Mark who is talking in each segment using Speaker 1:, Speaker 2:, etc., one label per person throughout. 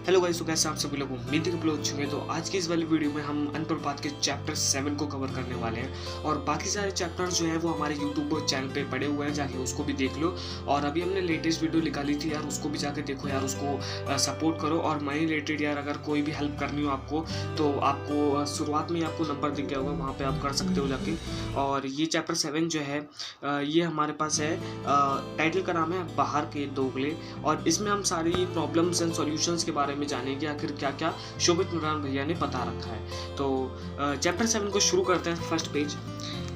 Speaker 1: Hello guys, तो कैसे आप सभी लोग उम्मीद है कि हो चुके हैं। तो आज की इस वाली वीडियो में हम अनप्रपात के चैप्टर 7 को कवर करने वाले हैं और बाकी सारे चैप्टर्स जो हैं वो हमारे यूट्यूब चैनल पे पड़े हुए हैं, जाके उसको भी देख लो। और अभी हमने लेटेस्ट वीडियो निकाली थी यार, उसको भी जाके देखो यार, उसको सपोर्ट करो। और मनी रिलेटेड यार अगर कोई भी हेल्प करनी हो आपको, तो आपको शुरुआत में ही आपको नंबर दिख गया होगा, वहाँ पर आप कर सकते हो जाके। और ये चैप्टर 7 जो है ये हमारे पास है, टाइटल का नाम है बाहर के दोगले। और इसमें हम सारी प्रॉब्लम्स एंड सॉल्यूशंस के बारे में जानेंगे, आखिर क्या क्या शोभित नूरान भैया ने बता रखा है। तो चैप्टर 7 को शुरू करते हैं। First page.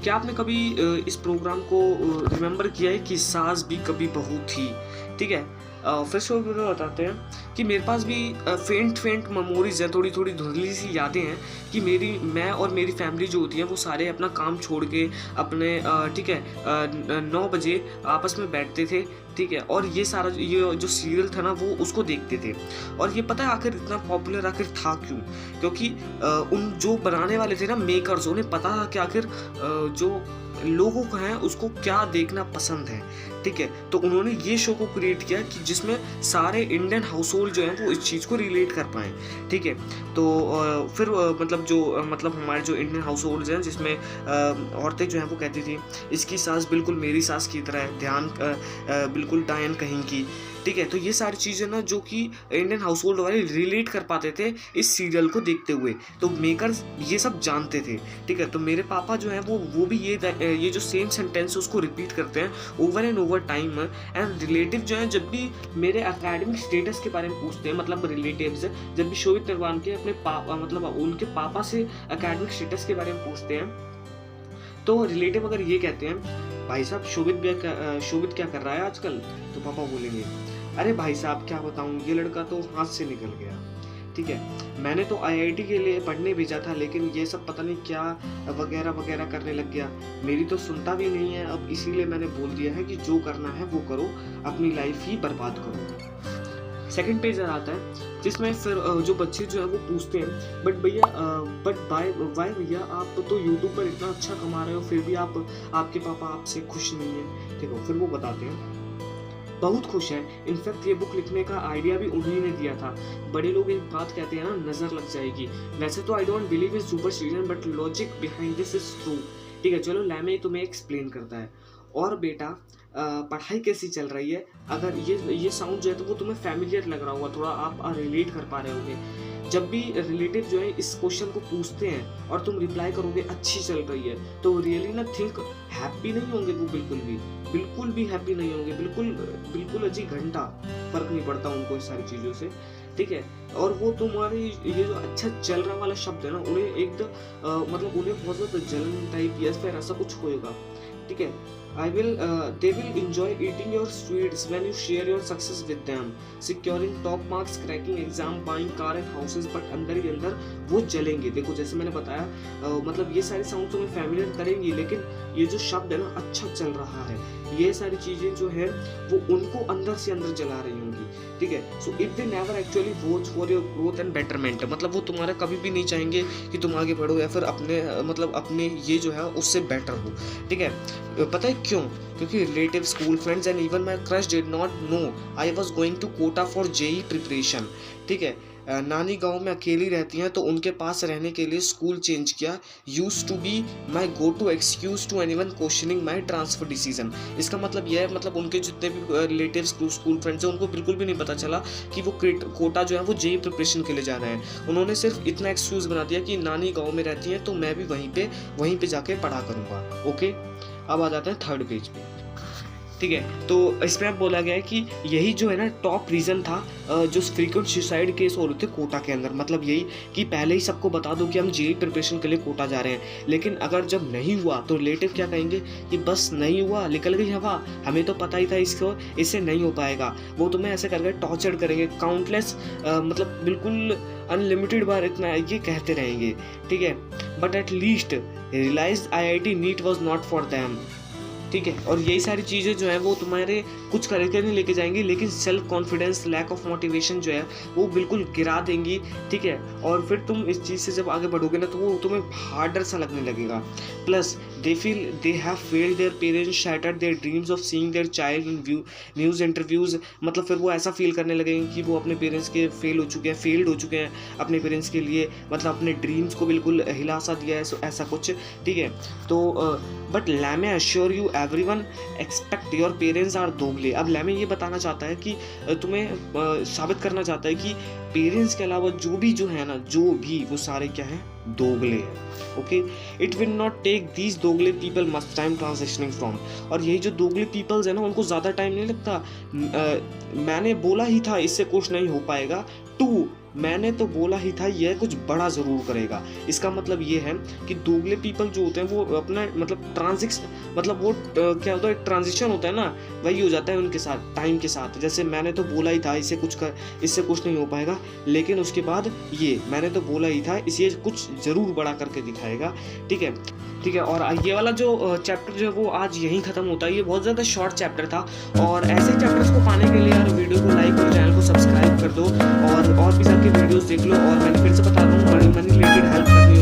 Speaker 1: क्या आपने कभी इस प्रोग्राम को रिमेंबर किया है कि सास भी कभी बहू थी? ठीक है, फिर से बताते हैं कि मेरे पास भी फेंट मेमोरीज है, थोड़ी थोड़ी धुंधली सी यादें हैं कि मैं और मेरी फैमिली जो होती है वो सारे अपना काम छोड़ के अपने ठीक है 9 बजे आपस में बैठते थे। ठीक है, और ये सारा ये जो सीरियल था ना वो उसको देखते थे। और ये पता है आखिर इतना पॉपुलर आखिर था क्यों? क्योंकि उन जो बनाने वाले थे ना मेकर्स, उन्हें पता था कि आखिर जो लोगों को है उसको क्या देखना पसंद है। ठीक है, तो उन्होंने ये शो को क्रिएट किया कि जिसमें सारे इंडियन हाउस होल्ड जो हैं वो इस चीज़ को रिलेट कर पाएँ। ठीक है, तो फिर मतलब हमारे जो इंडियन हाउस होल्ड्स हैं जिसमें औरतें जो हैं वो कहती थी इसकी सास बिल्कुल मेरी सास की तरह है, ध्यान बिल्कुल डायन कहीं की। ठीक है, तो ये सारी चीज़ें ना जो कि इंडियन हाउस होल्ड वाले रिलेट कर पाते थे इस सीरियल को देखते हुए, तो मेकर्स ये सब जानते थे। ठीक है, तो मेरे पापा जो हैं वो भी ये जो सेम सेंटेंस है उसको रिपीट करते हैं over and over time. And relative जो हैं जब भी मेरे एकेडमिक स्टेटस के बारे में पूछते हैं, मतलब रिलेटिव्स जब भी शोभित नरवान के अपने पापा मतलब उनके पापा से एकेडमिक स्टेटस के बारे में पूछते हैं, तो रिलेटिव अगर ये कहते हैं भाई साहब शोभित क्या कर रहा है आजकल, तो पापा बोलेंगे अरे भाई साहब क्या बताऊं, ये लड़का तो हाथ से निकल गया। ठीक है, मैंने तो आईआईटी के लिए पढ़ने भेजा था, लेकिन ये सब पता नहीं क्या वगैरह वगैरह करने लग गया, मेरी तो सुनता भी नहीं है अब, इसीलिए मैंने बोल दिया है कि जो करना है वो करो, अपनी लाइफ ही बर्बाद करो। सेकंड पेज आता है जिसमें फिर जो बच्चे जो है वो पूछते हैं बट वाई भैया आप तो यूट्यूब पर इतना अच्छा कमा रहे हो, फिर भी आपके पापा आपसे खुश नहीं है। ठीक है, फिर वो बताते हैं बहुत खुश है, इनफैक्ट ये बुक लिखने का आइडिया भी उन्हीं ने दिया था। बड़े लोग एक बात कहते हैं ना, नजर लग जाएगी। वैसे तो I don't believe in superstition but logic behind this is true. ठीक है, चलो लैमे तुम्हें एक्सप्लेन करता है। और बेटा पढ़ाई कैसी चल रही है? अगर ये साउंड जो है तो वो तुम्हें फैमिलियर लग रहा होगा, थोड़ा आप रिलेट कर पा रहे होंगे। जब भी रिलेटिव जो है इस क्वेश्चन को पूछते हैं और तुम रिप्लाई करोगे अच्छी चल रही है, तो रियली ना थिंक हैप्पी नहीं होंगे वो, बिल्कुल भी हैप्पी नहीं होंगे, बिल्कुल अजी घंटा फर्क नहीं पड़ता उनको इस सारी चीज़ों से। ठीक है, और वो तुम्हारी ये जो अच्छा चल रहा वाला शब्द है ना, उन्हें एकदम मतलब उन्हें बहुत ज़्यादा जलन टाइप या फिर ऐसा कुछ होएगा। ठीक है, they will enjoy eating your sweets when you share your success with them, securing top marks, cracking exam, buying car and houses, but अंदर ही अंदर वो जलेंगे। देखो जैसे मैंने बताया मतलब ये सारी साउंड तुम्हें फैमिलियर करेंगी, लेकिन ये जो शब्द है ना अच्छा चल रहा है, ये सारी चीजें जो है वो उनको अंदर से अंदर जला रही होंगी। ठीक है, so if they never actually vote for your growth and betterment, मतलब वो तुम्हारा कभी भी नहीं चाहेंगे कि तुम आगे बढ़ो या फिर अपने ये जो है उससे बेटर हो। ठीक है, पता है क्यों? क्योंकि relative, school friends and even my crush did not know I was going to Kota for JEE preparation. ठीक है, नानी गांव में अकेली रहती हैं तो उनके पास रहने के लिए स्कूल चेंज किया। Used to be my go to excuse to anyone questioning my transfer decision. इसका मतलब यह है, मतलब उनके जितने भी रिलेटिव स्कूल फ्रेंड्स हैं उनको बिल्कुल भी नहीं पता चला कि वो कोटा जो है वो जेई प्रिपरेशन के लिए जा रहे हैं। उन्होंने सिर्फ इतना एक्सक्यूज बना दिया कि नानी गाँव में रहती हैं तो मैं भी वहीं पे जाके पढ़ा करूँगा। ओके, अब आ जाते हैं थर्ड पेज पे। ठीक है, तो इसमें बोला गया है कि यही जो है ना टॉप रीज़न था जो फ्रीक्वेंट सुसाइड केस हो रहे थे कोटा के अंदर। मतलब यही कि पहले ही सबको बता दो कि हम जेई प्रिपरेशन के लिए कोटा जा रहे हैं, लेकिन अगर जब नहीं हुआ तो रिलेटिव क्या कहेंगे कि बस नहीं हुआ, निकल गई हवा, हमें तो पता ही था इससे नहीं हो पाएगा। वो तुम्हें ऐसे करके टॉर्चर करेंगे काउंटलेस, मतलब बिल्कुल अनलिमिटेड बार इतना ये कहते रहेंगे। ठीक है, but at least realized IIT NEET was not for them. ठीक है। और यही सारी चीज़ें जो है वो तुम्हारे कुछ करके नहीं लेके जाएंगी, लेकिन self confidence, lack of motivation जो है वो बिल्कुल गिरा देंगी, ठीक है। और फिर तुम इस चीज़ से जब आगे बढ़ोगे ना तो वो तुम्हें हार्डर सा लगने लगेगा। Plus they feel they have failed their parents, shattered their dreams of seeing their child in news interviews. मतलब फिर वो ऐसा फील करने लगेंगे कि वो अपने पेरेंट्स के फेल्ड हो चुके हैं अपने पेरेंट्स के लिए, मतलब अपने ड्रीम्स को बिल्कुल हिला सा दिया है, ऐसा कुछ, ठीक है। तो but lemme assure you everyone expect your parents are दोगले। अब लैमे ये बताना चाहता है कि तुम्हें साबित करना चाहता है कि पेरेंट्स के अलावा जो है ना, जो भी वो सारे क्या हैं, दोगले हैं। Okay, it will not take these दोगले people much time transitioning from. और यही जो दोगले पीपल्स है ना, उनको ज़्यादा टाइम नहीं लगता। मैंने बोला ही था इससे कुछ नहीं हो पाएगा, टू मैंने तो बोला ही था यह कुछ बड़ा ज़रूर करेगा। इसका मतलब ये है कि दोगले पीपल जो होते हैं वो अपना मतलब वो क्या होता है, ट्रांजिशन होता है ना, वही हो जाता है उनके साथ, टाइम के साथ। जैसे मैंने तो बोला ही था इससे कुछ नहीं हो पाएगा, लेकिन उसके बाद ये मैंने तो बोला ही था इसे कुछ ज़रूर बड़ा करके दिखाएगा, ठीक है। और ये वाला जो चैप्टर जो है वो आज यहीं ख़त्म होता है। ये बहुत ज़्यादा शॉर्ट चैप्टर था, और ऐसे चैप्टर्स को पाने के लिए यार वीडियो को लाइक और चैनल को सब्सक्राइब कर दो, और भी सबके वीडियोस देख लो। और मैंने फिर से बता दूँ, मनी रिलेटेड हेल्प करनी